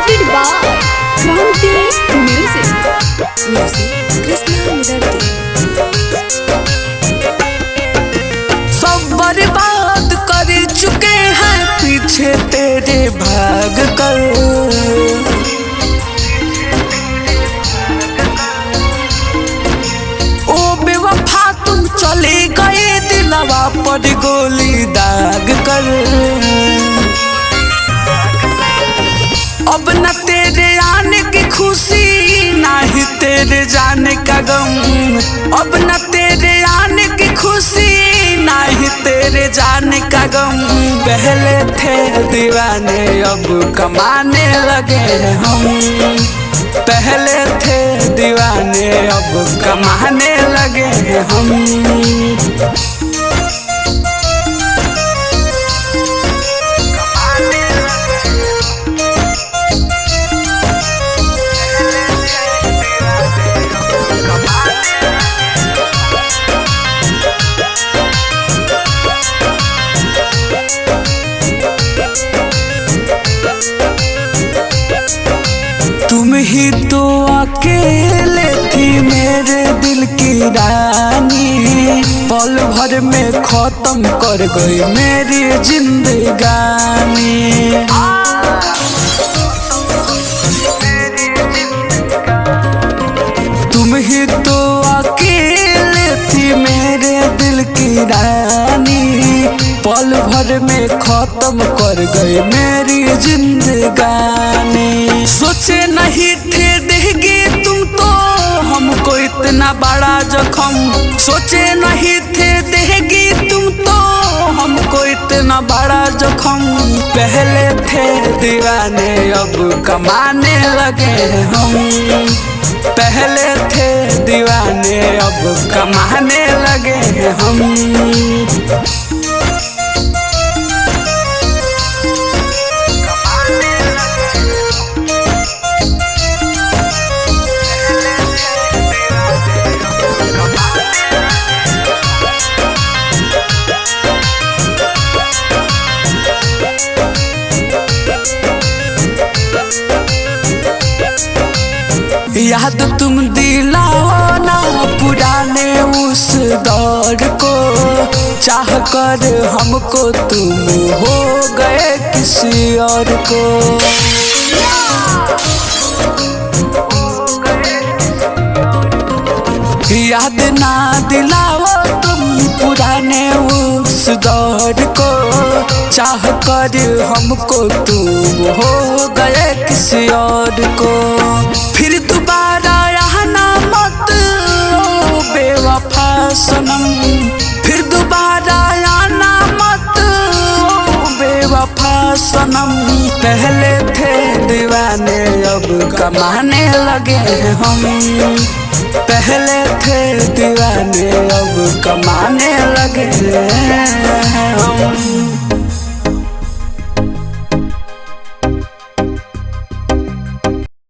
presented by Kranti Music. Music Krishna Nidharti. सब बर्बाद कर चुके हैं पीछे तेरे भाग कर। ओ बेवफा तुम चले गए दिलवा पर गोली दाग कर। अब न तेरे आने की खुशी ना ही तेरे जाने का गम। अब न तेरे आने की खुशी ना ही तेरे जाने का गम। पहले थे दीवाने अब कमाने लगे हैं हम। पहले थे दीवाने अब कमाने लगे हैं हम। तुम ही तो अकेले थी मेरे दिल की रानी। पल भर में खत्म कर गई मेरी जिंदगानी। तुम ही तो अकेले थी मेरे दिल की रानी। पल भर में खत्म कर गई मेरी जिंदगानी। सोचे नहीं थे देगी तुम तो हमको इतना बड़ा जख्म। सोचे नहीं थे देगी तुम तो हमको इतना बड़ा जख्म। पहले थे दीवाने अब कमाने लगे हम। पहले थे दीवाने अब कमाने लगे हम। याद तुम दिलाओ ना पुराने उस दौर को। चाह कर हमको तुम हो गए किसी और को। याद ना दिलाओ तुम पुराने उस दौर को। चाह कर हमको तुम हो गए किसी और को। फिर दोबारा आना मत ओ बेवफा सनम। फिर दोबारा आना मत ओ बेवफा सनम। पहले थे दीवाने अब कमाने लगे हम। पहले थे दीवाने अब कमाने लगे हम।